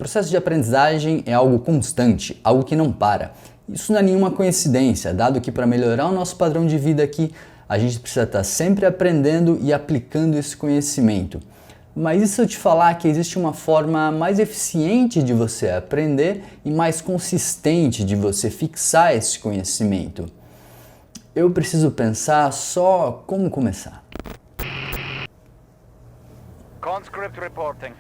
processo de aprendizagem é algo constante, algo que não para. Isso não é nenhuma coincidência, dado que para melhorar o nosso padrão de vida aqui, a gente precisa estar sempre aprendendo e aplicando esse conhecimento. Mas e se eu te falar que existe uma forma mais eficiente de você aprender e mais consistente de você fixar esse conhecimento? Eu preciso pensar só como começar. Conscript reporting.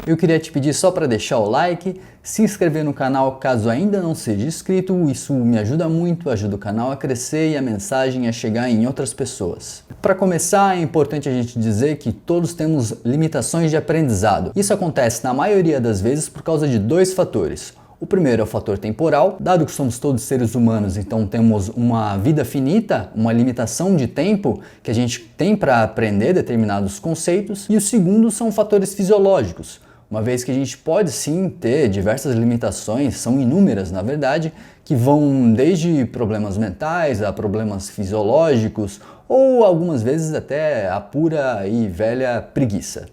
Eu queria te pedir só para deixar o like, se inscrever no canal caso ainda não seja inscrito, isso me ajuda muito, ajuda o canal a crescer e a mensagem a chegar em outras pessoas. Para começar, é importante a gente dizer que todos temos limitações de aprendizado. Isso acontece na maioria das vezes por causa de dois fatores. O primeiro é o fator temporal, dado que somos todos seres humanos, então temos uma vida finita, uma limitação de tempo que a gente tem para aprender determinados conceitos. E o segundo são fatores fisiológicos, uma vez que a gente pode sim ter diversas limitações, são inúmeras na verdade, que vão desde problemas mentais a problemas fisiológicos ou algumas vezes até a pura e velha preguiça.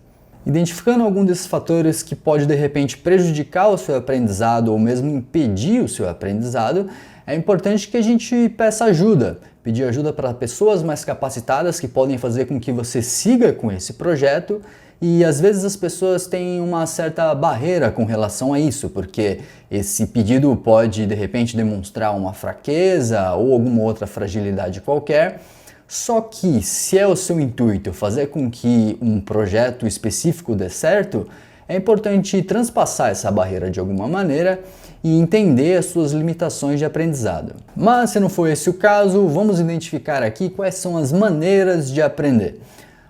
Identificando algum desses fatores que pode de repente prejudicar o seu aprendizado ou mesmo impedir o seu aprendizado, é importante que a gente peça ajuda. Pedir ajuda para pessoas mais capacitadas que podem fazer com que você siga com esse projeto. E às vezes as pessoas têm uma certa barreira com relação a isso, porque esse pedido pode de repente demonstrar uma fraqueza ou alguma outra fragilidade qualquer. Só que se é o seu intuito fazer com que um projeto específico dê certo, é importante transpassar essa barreira de alguma maneira e entender as suas limitações de aprendizado. Mas se não for esse o caso, vamos identificar aqui quais são as maneiras de aprender.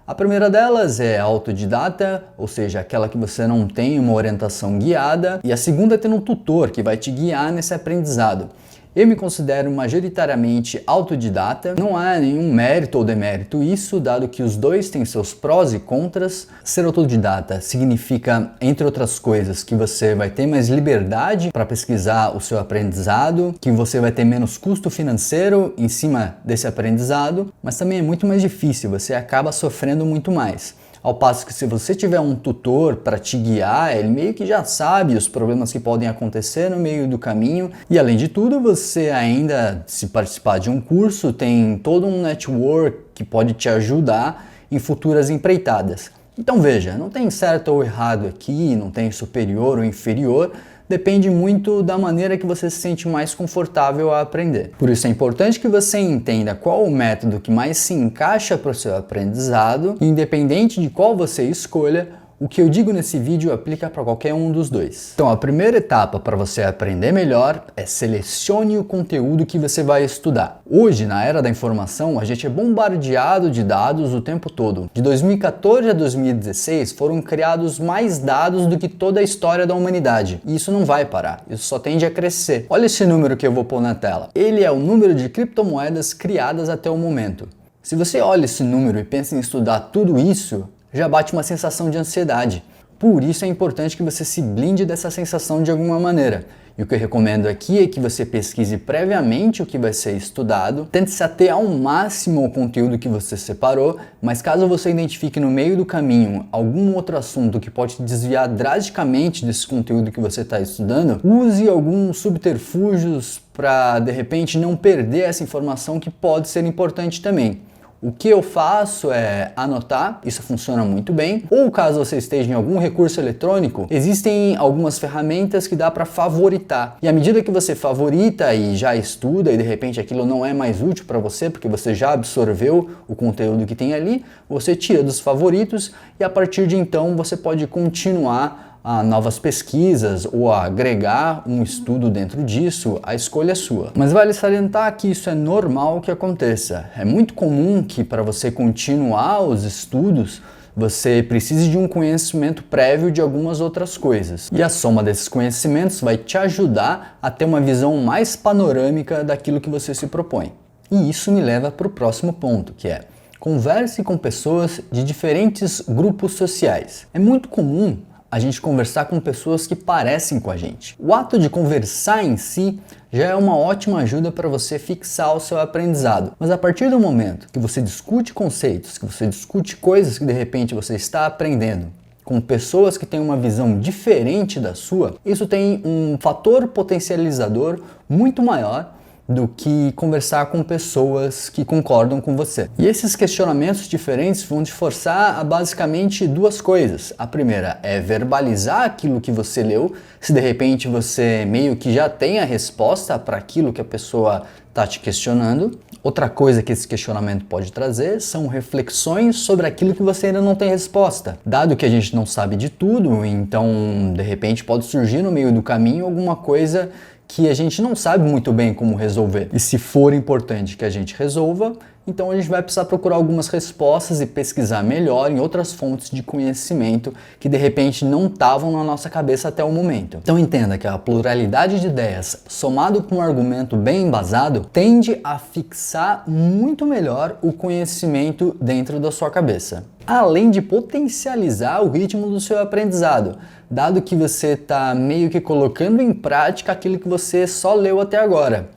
A primeira delas é autodidata, ou seja, aquela que você não tem uma orientação guiada, e a segunda é ter um tutor que vai te guiar nesse aprendizado. Eu me considero majoritariamente autodidata, não há nenhum mérito ou demérito isso, dado que os dois têm seus prós e contras. Ser autodidata significa, entre outras coisas, que você vai ter mais liberdade para pesquisar o seu aprendizado, que você vai ter menos custo financeiro em cima desse aprendizado, mas também é muito mais difícil, você acaba sofrendo muito mais. Ao passo que se você tiver um tutor para te guiar, ele meio que já sabe os problemas que podem acontecer no meio do caminho e além de tudo você ainda, se participar de um curso, tem todo um network que pode te ajudar em futuras empreitadas. Então veja, não tem certo ou errado aqui, não tem superior ou inferior, depende muito da maneira que você se sente mais confortável a aprender. Por isso é importante que você entenda qual o método que mais se encaixa para o seu aprendizado, e independente de qual você escolha, o que eu digo nesse vídeo aplica para qualquer um dos dois. Então a primeira etapa para você aprender melhor é selecione o conteúdo que você vai estudar. Hoje, na era da informação, a gente é bombardeado de dados o tempo todo. De 2014 a 2016 foram criados mais dados do que toda a história da humanidade. E isso não vai parar, isso só tende a crescer. Olha esse número que eu vou pôr na tela. Ele é o número de criptomoedas criadas até o momento. Se você olha esse número e pensa em estudar tudo isso, já bate uma sensação de ansiedade. Por isso é importante que você se blinde dessa sensação de alguma maneira. E o que eu recomendo aqui é que você pesquise previamente o que vai ser estudado, tente se ater ao máximo ao conteúdo que você separou, mas caso você identifique no meio do caminho algum outro assunto que pode te desviar drasticamente desse conteúdo que você está estudando, use alguns subterfúgios para de repente não perder essa informação que pode ser importante também. O que eu faço é anotar, isso funciona muito bem, ou caso você esteja em algum recurso eletrônico, existem algumas ferramentas que dá para favoritar. E à medida que você favorita e já estuda e de repente aquilo não é mais útil para você porque você já absorveu o conteúdo que tem ali, você tira dos favoritos e a partir de então você pode continuar a novas pesquisas ou a agregar um estudo dentro disso, a escolha é sua. Mas vale salientar que isso é normal que aconteça. É muito comum que para você continuar os estudos, você precise de um conhecimento prévio de algumas outras coisas. E a soma desses conhecimentos vai te ajudar a ter uma visão mais panorâmica daquilo que você se propõe. E isso me leva para o próximo ponto, que é converse com pessoas de diferentes grupos sociais. É muito comum a gente conversar com pessoas que parecem com a gente. O ato de conversar em si já é uma ótima ajuda para você fixar o seu aprendizado. Mas a partir do momento que você discute conceitos, que você discute coisas que de repente você está aprendendo com pessoas que têm uma visão diferente da sua, isso tem um fator potencializador muito maior do que conversar com pessoas que concordam com você. E esses questionamentos diferentes vão te forçar a basicamente duas coisas. A primeira é verbalizar aquilo que você leu, se de repente você meio que já tem a resposta para aquilo que a pessoa está te questionando. Outra coisa que esse questionamento pode trazer são reflexões sobre aquilo que você ainda não tem resposta. Dado que a gente não sabe de tudo, então de repente pode surgir no meio do caminho alguma coisa que a gente não sabe muito bem como resolver. E se for importante que a gente resolva, então a gente vai precisar procurar algumas respostas e pesquisar melhor em outras fontes de conhecimento que de repente não estavam na nossa cabeça até o momento. Então entenda que a pluralidade de ideias, somado com um argumento bem embasado, tende a fixar muito melhor o conhecimento dentro da sua cabeça, além de potencializar o ritmo do seu aprendizado, dado que você está meio que colocando em prática aquilo que você só leu até agora.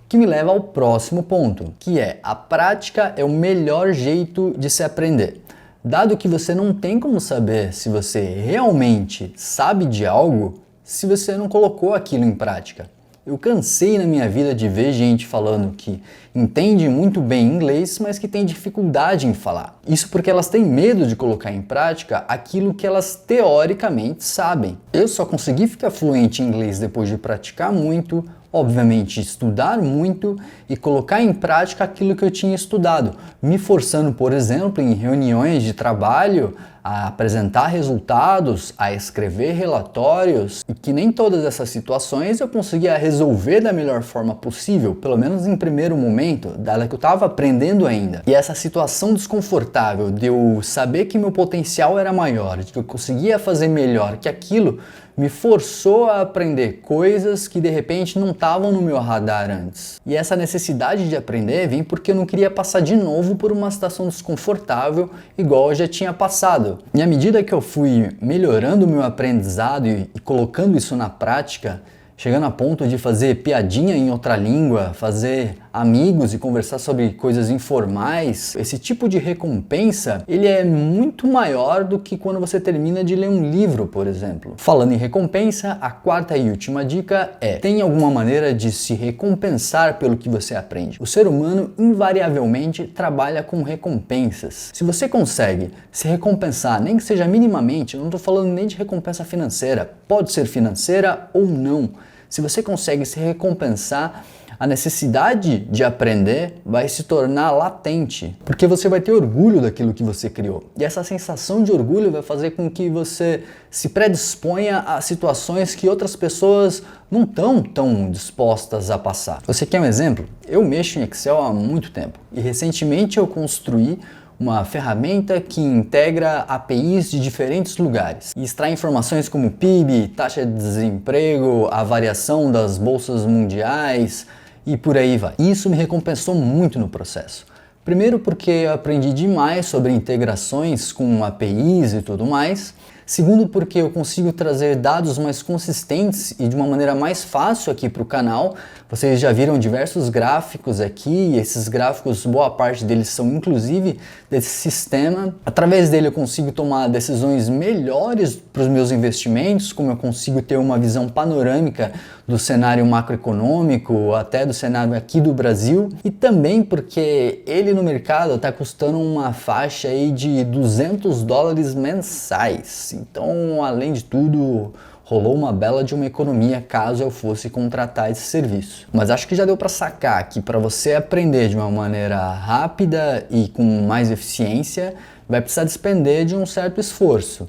Que me leva ao próximo ponto, que é a prática é o melhor jeito de se aprender. Dado que você não tem como saber se você realmente sabe de algo se você não colocou aquilo em prática. Eu cansei na minha vida de ver gente falando que entende muito bem inglês, mas que tem dificuldade em falar. Isso porque elas têm medo de colocar em prática aquilo que elas teoricamente sabem. Eu só consegui ficar fluente em inglês depois de praticar muito, obviamente estudar muito e colocar em prática aquilo que eu tinha estudado, me forçando, por exemplo, em reuniões de trabalho, a apresentar resultados, a escrever relatórios, e que nem todas essas situações eu conseguia resolver da melhor forma possível, pelo menos em primeiro momento, dado que eu estava aprendendo ainda. E essa situação desconfortável de eu saber que meu potencial era maior, de que eu conseguia fazer melhor que aquilo, me forçou a aprender coisas que de repente não estavam no meu radar antes. E essa necessidade de aprender vem porque eu não queria passar de novo por uma situação desconfortável igual eu já tinha passado. E à medida que eu fui melhorando o meu aprendizado e colocando isso na prática, chegando a ponto de fazer piadinha em outra língua, fazer amigos e conversar sobre coisas informais, esse tipo de recompensa, ele é muito maior do que quando você termina de ler um livro, por exemplo. Falando em recompensa, a quarta e última dica é: tem alguma maneira de se recompensar pelo que você aprende. O ser humano invariavelmente trabalha com recompensas. Se você consegue se recompensar, nem que seja minimamente, eu não estou falando nem de recompensa financeira, pode ser financeira ou não. Se você consegue se recompensar, a necessidade de aprender vai se tornar latente, porque você vai ter orgulho daquilo que você criou. E essa sensação de orgulho vai fazer com que você se predisponha a situações que outras pessoas não estão tão dispostas a passar. Você quer um exemplo? Eu mexo em Excel há muito tempo e recentemente eu construí uma ferramenta que integra APIs de diferentes lugares e extrai informações como PIB, taxa de desemprego, a variação das bolsas mundiais e por aí vai. Isso me recompensou muito no processo. Primeiro porque eu aprendi demais sobre integrações com APIs e tudo mais. Segundo, porque eu consigo trazer dados mais consistentes e de uma maneira mais fácil aqui para o canal. Vocês já viram diversos gráficos aqui, e esses gráficos, boa parte deles são inclusive desse sistema. Através dele eu consigo tomar decisões melhores para os meus investimentos, como eu consigo ter uma visão panorâmica do cenário macroeconômico, até do cenário aqui do Brasil. E também porque ele no mercado está custando uma faixa aí de $200 mensais. Então, além de tudo, rolou uma bela de uma economia caso eu fosse contratar esse serviço. Mas acho que já deu para sacar que para você aprender de uma maneira rápida e com mais eficiência, vai precisar despender de um certo esforço.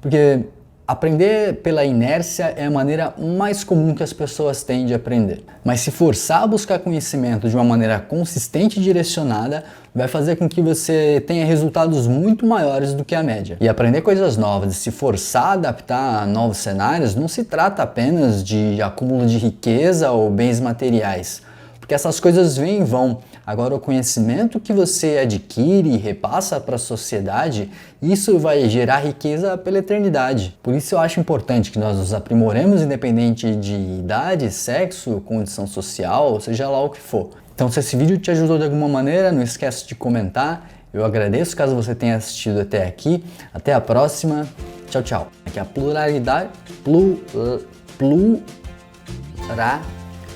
Porque aprender pela inércia é a maneira mais comum que as pessoas têm de aprender. Mas se forçar a buscar conhecimento de uma maneira consistente e direcionada, vai fazer com que você tenha resultados muito maiores do que a média. E aprender coisas novas e se forçar a adaptar a novos cenários não se trata apenas de acúmulo de riqueza ou bens materiais, porque essas coisas vêm e vão. Agora, o conhecimento que você adquire e repassa para a sociedade, isso vai gerar riqueza pela eternidade. Por isso eu acho importante que nós nos aprimoremos independente de idade, sexo, condição social, seja lá o que for. Então, se esse vídeo te ajudou de alguma maneira, não esquece de comentar. Eu agradeço caso você tenha assistido até aqui. Até a próxima. Tchau, tchau. Aqui é a pluralidade,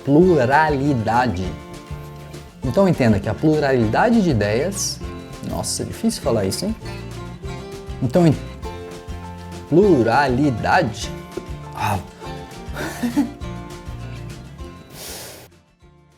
pluralidade. Então entenda que a pluralidade de ideias, nossa, é difícil falar isso, hein? Então, pluralidade.